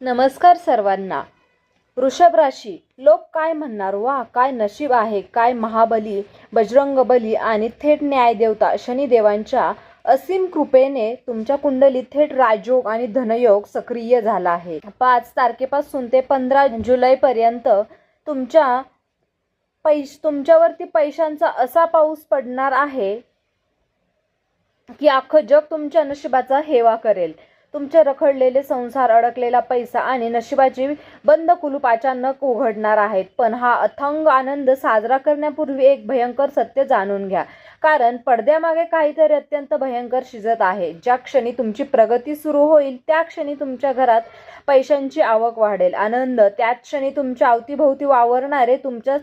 नमस्कार सर्वांना. वृषभ राशी. लोक काय म्हणणार, वा काय नशीब आहे, काय महाबली बजरंगबली आणि थेट न्यायदेवता शनिदेवांच्या असीम कृपेने तुमच्या कुंडलीत थेट राजयोग आणि धनयोग सक्रिय झाला आहे. 5 तारखेपासून ते 15 जुलैपर्यंत तुमच्यावरती पैशांचा असा पाऊस पडणार आहे की अख्खं जग तुमच्या नशिबाचा हेवा करेल. तुमचे रखडलेले संसार, अडकलेला पैसा आणि नशिबाची बंद कुलूप अचानक उघडणार आहेत. पण हा अथांग आनंद साजरा करण्यापूर्वी एक भयंकर सत्य जाणून घ्या, कारण पडद्यामागे काहीतरी अत्यंत भयंकर शिजत आहे. ज्या क्षणी तुमची प्रगती सुरू होईल त्या क्षणी तुमच्या घरात पैशांची आवक वाढेल. आनंद त्याच क्षणी तुमच्या अवतीभोवती वावरणारे, तुमच्या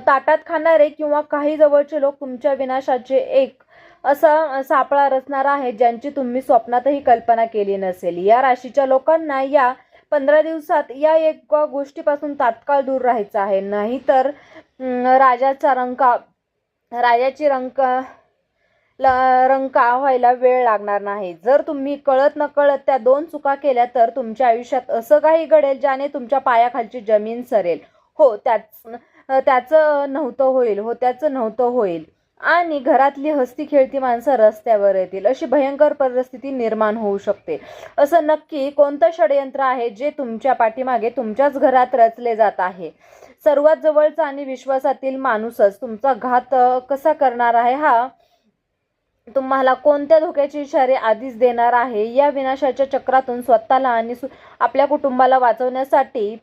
ताटात खाणारे किंवा काही जवळचे लोक तुमच्या विनाशाचे एक असा सापळा रचणार आहे ज्यांची तुम्ही स्वप्नातही कल्पना केली नसेल. या राशीच्या लोकांना या 15 दिवसात या एका गोष्टीपासून तात्काळ दूर राहायचं आहे, नाहीतर राजाची रंका व्हायला वेळ लागणार नाही. जर तुम्ही कळत नकळत त्या 2 चुका केल्या तर तुमच्या आयुष्यात असं काही घडेल ज्याने तुमच्या पायाखालची जमीन सरेल. त्याचं नव्हतं होईल आणि घरातली हसती खेळती माणसं रस्त्यावर येतील, अशी भयंकर परिस्थिती निर्माण होऊ शकते. असं नक्की कोणतं षडयंत्र आहे जे तुमच्या पाठीमागे तुमच्याच घरात रचले जात आहे? सर्वात जवळचा आणि विश्वासातील माणूसच तुमचा घात कसा करणार आहे, हा तुम्हाला कोणत्या धोक्याचे इशारे आधीच देणार आहे. या विनाशाच्या चक्रातून स्वतःला आणि आपल्या कुटुंबाला वाचवण्यासाठी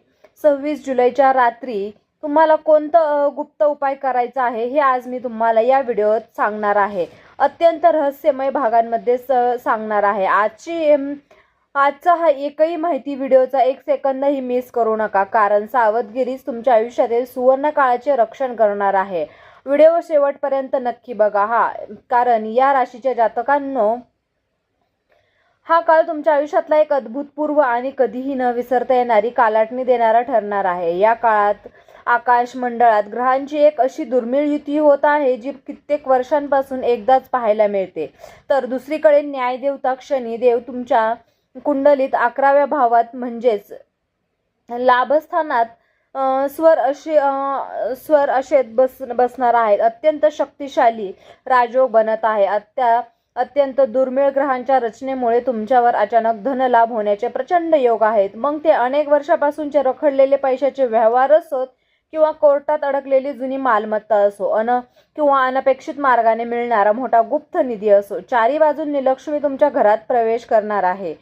26 जुलैच्या रात्री तुम्हाला कोणतं गुप्त उपाय करायचा आहे हे आज मी तुम्हाला या व्हिडिओत सांगणार आहे. अत्यंत रहस्यमय भागांमध्ये सांगणार आहे. आजचा हा एकही माहिती व्हिडिओचा 1 सेकंदही मिस करू नका, कारण सावधगिरीच तुमच्या आयुष्यातील सुवर्ण काळाचे रक्षण करणार आहे. व्हिडिओ शेवटपर्यंत नक्की बघा कारण या राशीच्या जातकांनो हा काळ तुमच्या आयुष्यातला एक अभूतपूर्व आणि कधीही न विसरता येणारी कालाटणी देणारा ठरणार आहे. या काळात आकाश मंडळात ग्रहांची एक अशी दुर्मिळ युती होत आहे जी कित्येक वर्षांपासून एकदाच पाहायला मिळते. तर दुसरीकडे न्यायदेवता शनिदेव तुमच्या कुंडलीत 11व्या भावात म्हणजेच लाभस्थानात स्वर अशेत बसणार आहेत. अत्यंत शक्तिशाली राजयोग बनत आहे. अत्यंत दुर्मिळ ग्रहांच्या रचनेमुळे तुमच्यावर अचानक धनलाभ होण्याचे प्रचंड योग आहेत. मग ते अनेक वर्षापासूनचे रखडलेले पैशाचे व्यवहार असोत किंवा कोर्टात अडकलेली जुनी मालमत्ता असो, किंवा अनपेक्षित मार्गाने मिळणारा मोठा गुप्त निधी असो, चारी बाजूंनी लक्ष्मी तुमच्या घरात प्रवेश करणार आहे.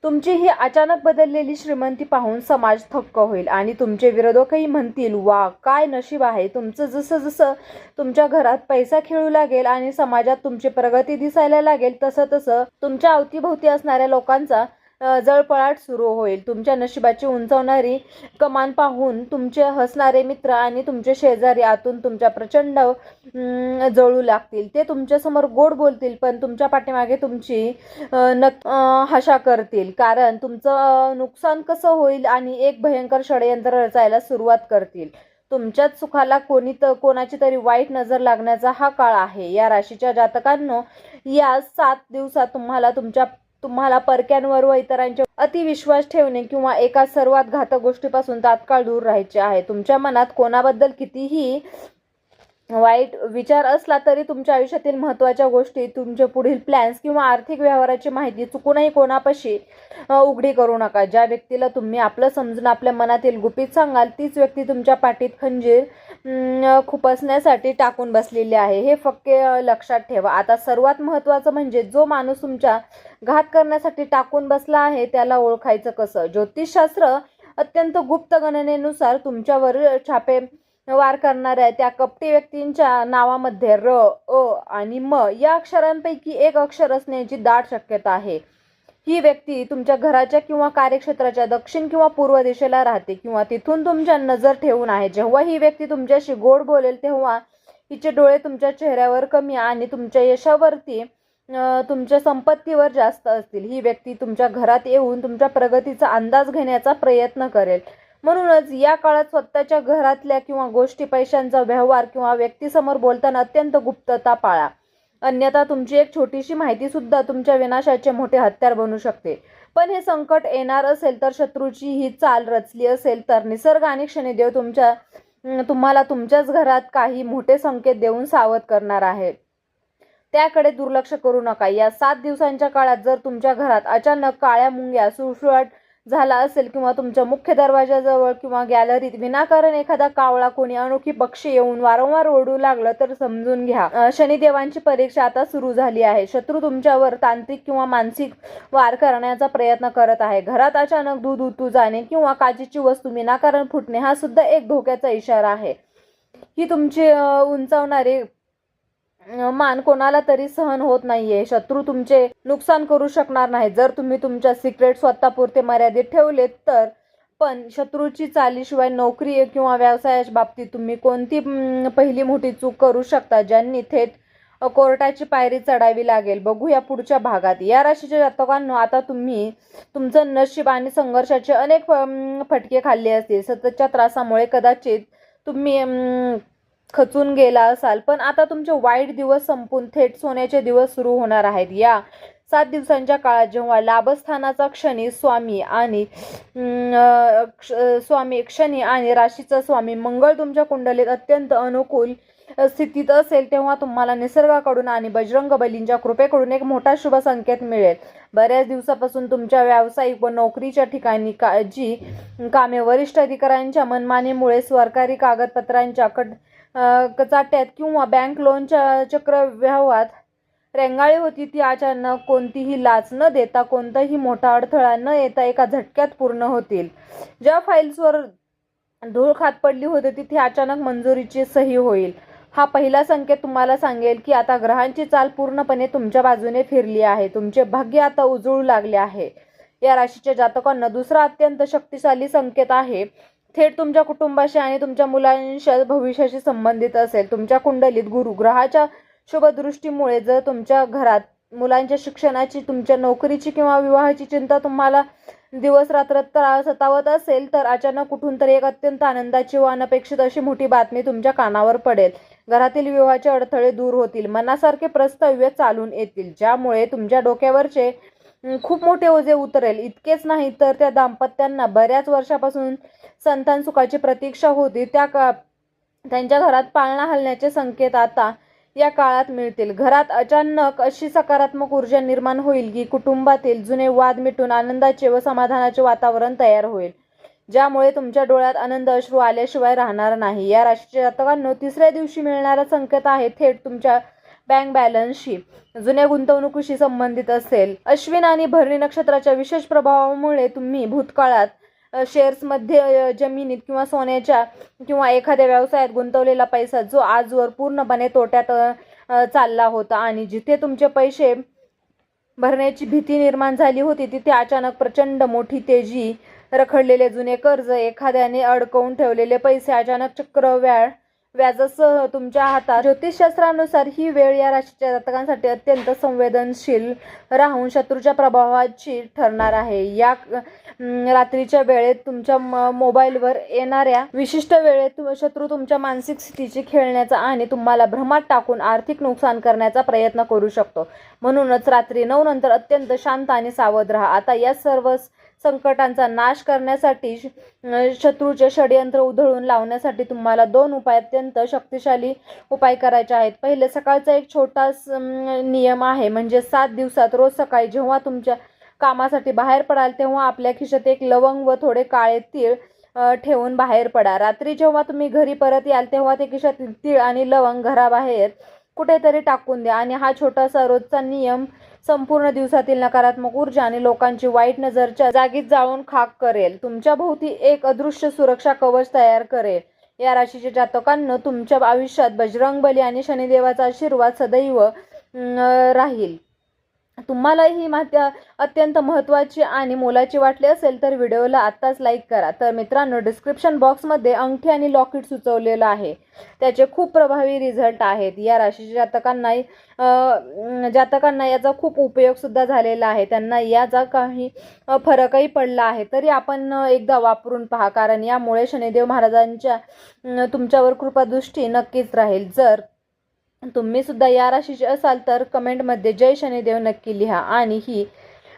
तुमची ही अचानक बदललेली श्रीमंती पाहून समाज थक्क होईल आणि तुमचे विरोधकही म्हणतील, वा काय नशीब आहे. तुमचं जसं तुमच्या घरात पैसा खेळू लागेल आणि समाजात तुमची प्रगती दिसायला लागेल तसं तुमच्या अवतीभोवती असणाऱ्या लोकांचा जळपळाट सुरू होईल. तुमच्या नशिबाची उंचावणारी कमान पाहून तुमचे हसणारे मित्र आणि तुमचे शेजारी आतून तुमच्या प्रचंड जळू लागतील. ते तुमच्यासमोर गोड बोलतील पण तुमच्या पाठीमागे तुमची हशा करतील, कारण तुमचं नुकसान कसं होईल आणि एक भयंकर षडयंत्र रचायला सुरुवात करतील. तुमच्याच सुखाला कोणाची तरी वाईट नजर लागण्याचा हा काळ आहे. या राशीच्या जातकांनो या 7 दिवसात तुम्हाला परक्यांवर व इतरांच्या अतिविश्वास ठेवणे किंवा एका सर्वात घातक गोष्टीपासून तात्काळ दूर राहायचे आहे. तुमच्या मनात कोणाबद्दल कितीही वाईट विचार असला तरी तुमच्या आयुष्यातील महत्त्वाच्या गोष्टी, तुमचे पुढील प्लॅन्स किंवा आर्थिक व्यवहाराची माहिती चुकूनही कोणापाशी उघडी करू नका. ज्या व्यक्तीला तुम्ही आपलं समजून आपल्या मनातील गुपित सांगाल तीच व्यक्ती तुमच्या पाठीत खंजीर खुपसण्यासाठी टाकून बसलेली आहे, हे फक्त लक्षात ठेवा. आता सर्वात महत्त्वाचं म्हणजे जो माणूस तुमच्या घात करण्यासाठी टाकून बसला आहे त्याला ओळखायचं कसं? ज्योतिषशास्त्र अत्यंत गुप्त गणनेनुसार तुमच्यावर छापे वार करणाऱ्या त्या कपटी व्यक्तींच्या नावामध्ये र, अ आणि म या अक्षरांपैकी एक अक्षर असण्याची दाट शक्यता आहे. ही व्यक्ती तुमच्या घराच्या किंवा कार्यक्षेत्राच्या दक्षिण किंवा पूर्व दिशेला राहते किंवा तिथून तुमच्या नजर ठेवून आहे. जेव्हा ही व्यक्ती तुमच्याशी गोड बोलेल तेव्हा हिचे डोळे तुमच्या चेहऱ्यावर कमी आणि तुमच्या यशावरती, तुमच्या संपत्तीवर जास्त असतील. ही व्यक्ती तुमच्या घरात येऊन तुमच्या प्रगतीचा अंदाज घेण्याचा प्रयत्न करेल. म्हणूनच या काळात स्वतःच्या घरातल्या किंवा गोष्टी, पैशांचा व्यवहार किंवा व्यक्तीसमोर बोलताना अत्यंत गुप्तता पाळा, अन्यथा तुमची एक छोटीशी माहिती सुद्धा तुमच्या विनाशाचे मोठे हत्यार बनू शकते. पण हे संकट येणार असेल तर शत्रूची ही चाल रचली असेल तर निसर्ग आणि शनिदेव तुम्हाला तुमच्याच घरात काही मोठे संकेत देऊन सावध करणार आहे. त्याकडे दुर्लक्ष करू नका. या 7 दिवसांच्या काळात जर तुमच्या घरात अचानक काळ्या मुंग्या सुळसुळाट झाला असेल किंवा तुमच्या मुख्य दरवाजाजवळ किंवा गॅलरीत विनाकारण एखादा कावळा कोणी अनोखी पक्षी येऊन वारंवार ओरडू लागलं तर समजून घ्या शनिदेवांची परीक्षा आता सुरू झाली आहे. शत्रू तुमच्यावर तांत्रिक किंवा मानसिक वार करण्याचा प्रयत्न करत आहे. घरात अचानक दूध उतू जाणे किंवा काचेची वस्तू विनाकारण फुटणे हा सुद्धा एक धोक्याचा इशारा आहे. ही तुमची उंचावणारी मान कोणाला तरी सहन होत नाहीये. शत्रू तुमचे नुकसान करू शकणार नाही जर तुम्ही तुमच्या सिक्रेट स्वतःपुरते मर्यादित ठेवलेत तर. पण शत्रूची चालीशिवाय नोकरी किंवा व्यवसायाच्या बाबतीत तुम्ही कोणती पहिली मोठी चूक करू शकता ज्यांनी थेट कोर्टाची पायरी चढावी लागेल बघूया पुढच्या भागात. या राशीच्या जातकांनो, आता तुम्ही तुमचं नशीब आणि संघर्षाचे अनेक फटके खाल्ले असतील. सततच्या त्रासामुळे कदाचित तुम्ही खचून गेला असाल, पण आता तुमचे वाईट दिवस संपून थेट सोन्याचे दिवस सुरू होणार आहेत. या 7 दिवसांच्या काळात जेव्हा लाभस्थानाचा स्वामी शनी आणि राशीचा स्वामी मंगळ तुमच्या कुंडलीत अत्यंत अनुकूल स्थितीत असेल तेव्हा तुम्हाला निसर्गाकडून आणि बजरंग बलींच्या कृपेकडून एक मोठा शुभ संकेत मिळेल. बऱ्याच दिवसापासून तुमच्या व्यावसायिक व नोकरीच्या ठिकाणी जी कामे वरिष्ठ अधिकाऱ्यांच्या मनमानीमुळे सरकारी कागदपत्रांच्या कचाट्यात किंवा बँक लोनच्या चक्रव्यूहात रेंगाळी होती ती अचानक कोणतीही लाच न देता कोणताही मोठा अडथळा न येता एका झटक्यात पूर्ण होतील. ज्या फाईल्सवर धूळ खात पडली होती तिथे अचानक मंजुरीची सही होईल. हा पहिला संकेत तुम्हाला सांगेल की आता ग्रहांची चाल पूर्णपणे तुमच्या बाजूने फिरली आहे. तुमचे भाग्य आता उजळू लागले आहे. या राशीच्या जातकांना दुसरा अत्यंत शक्तिशाली संकेत आहे. थेट तुमच्या कुटुंबाशी आणि तुमच्या मुलांच्या भविष्याशी संबंधित असेल. तुमच्या कुंडलीत गुरु ग्रहाच्या शुभदृष्टीमुळे जर तुमच्या घरात मुलांच्या शिक्षणाची, तुमच्या नोकरीची किंवा विवाहाची चिंता तुम्हाला दिवस रात्र सतावत असेल तर अचानक कुठून तरी एक अत्यंत आनंदाची व अनपेक्षित अशी मोठी बातमी तुमच्या कानावर पडेल. घरातील विवाहाचे अडथळे दूर होतील. मनासारखे प्रस्ताव्य चालून येतील ज्यामुळे तुमच्या डोक्यावरचे खूप मोठे ओझे उतरेल. इतकेच नाही तर त्या दाम्पत्यांना बऱ्याच वर्षापासून संतान सुखाची प्रतीक्षा होती त्यांच्या घरात पाळणा हलण्याचे संकेत आता या काळात मिळतील. घरात अचानक अशी सकारात्मक ऊर्जा निर्माण होईल की कुटुंबातील जुने वाद मिटून आनंदाचे व समाधानाचे वातावरण तयार होईल ज्यामुळे तुमच्या डोळ्यात आनंद अश्रू आल्याशिवाय राहणार नाही. या राशीच्या जातकांनो, तिसऱ्या दिवशी मिळणारा संकेत आहे थेट तुमच्या बँक बॅलन्सशी, जुन्या गुंतवणुकीशी संबंधित असेल. अश्विन आणि भरणी नक्षत्राच्या विशेष प्रभावामुळे तुम्ही भूतकाळात शेअर्समध्ये, जमिनीत किंवा सोन्याच्या किंवा एखाद्या व्यवसायात गुंतवलेला पैसा जो आजवर पूर्णपणे तोट्यात चालला होता आणि जिथे तुमचे पैसे भरण्याची भीती निर्माण झाली होती तिथे अचानक प्रचंड मोठी तेजी, रखडलेले जुने कर्ज, एखाद्याने अडकवून ठेवलेले पैसे अचानक व्याजासह तुमच्या हातात. ज्योतिषशास्त्रानुसार ही वेळ या राशीच्या जातकांसाठी अत्यंत संवेदनशील राहून शत्रूच्या प्रभावाची ठरणार आहे. या रात्रीच्या वेळेत तुमच्या मोबाईलवर येणाऱ्या विशिष्ट वेळेत शत्रू तुमच्या मानसिक स्थितीची खेळण्याचा आणि तुम्हाला भ्रमात टाकून आर्थिक नुकसान करण्याचा प्रयत्न करू शकतो. म्हणूनच रात्री 9 नंतर अत्यंत शांत आणि सावध राहा. आता या सर्व संकटांचा नाश करण्यासाठी, शत्रूचे षडयंत्र उधळून लावण्यासाठी तुम्हाला 2 अत्यंत शक्तिशाली उपाय करायचे आहेत. पहिले, सकाळचा एक छोटा नियम आहे म्हणजे 7 दिवसात रोज सकाळी जेव्हा तुमच्या कामासाठी बाहेर पडाल तेव्हा आपल्या खिशात एक लवंग व थोडे काळे तीळ ठेवून बाहेर पडा. रात्री जेव्हा तुम्ही घरी परत याल तेव्हा ते खिशातील तीळ आणि लवंग घराबाहेर कुठेतरी टाकून द्या आणि हा छोटासा रोजचा नियम संपूर्ण दिवसातील नकारात्मक ऊर्जा आणि लोकांची वाईट नजरच्या जागीच जाळून खाक करेल. तुमच्या भोवती एक अदृश्य सुरक्षा कवच तयार करेल. या राशीच्या जातकांना तुमच्या आयुष्यात बजरंगबली आणि शनिदेवाचा आशीर्वाद सदैव राहील. तुम्हाला ही माहिती अत्यंत महत्त्वाची आणि मोलाची वाटली असेल तर व्हिडिओला आत्ताच लाईक करा. तर मित्रांनो, डिस्क्रिप्शन बॉक्समध्ये अंगठी आणि लॉकेट सुचवलेलं आहे. त्याचे खूप प्रभावी रिझल्ट आहेत. या राशीच्या जातकांना याचा खूप उपयोग सुद्धा झालेला आहे. त्यांना याचा काही फरकही पडला आहे. तरी आपण एकदा वापरून पहा, कारण यामुळे शनिदेव महाराजांच्या तुमच्यावर कृपादृष्टी नक्कीच राहील. जर तुम्ही सुद्धा या राशीचे असाल तर कमेंटमध्ये जय शनिदेव नक्की लिहा आणि ही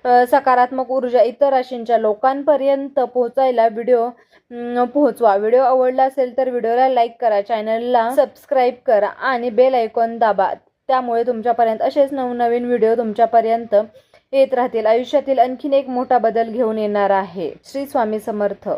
सकारात्मक ऊर्जा इतर राशींच्या लोकांपर्यंत पोहोचायला पोहोचवा. व्हिडिओ आवडला असेल तर व्हिडिओला लाईक करा, चॅनलला सबस्क्राईब करा आणि बेल आयकॉन दाबा. त्यामुळे तुमच्यापर्यंत असेच नवनवीन व्हिडिओ तुमच्यापर्यंत येत राहतील. आयुष्यातील आणखीन एक मोठा बदल घेऊन येणार आहे. श्री स्वामी समर्थ.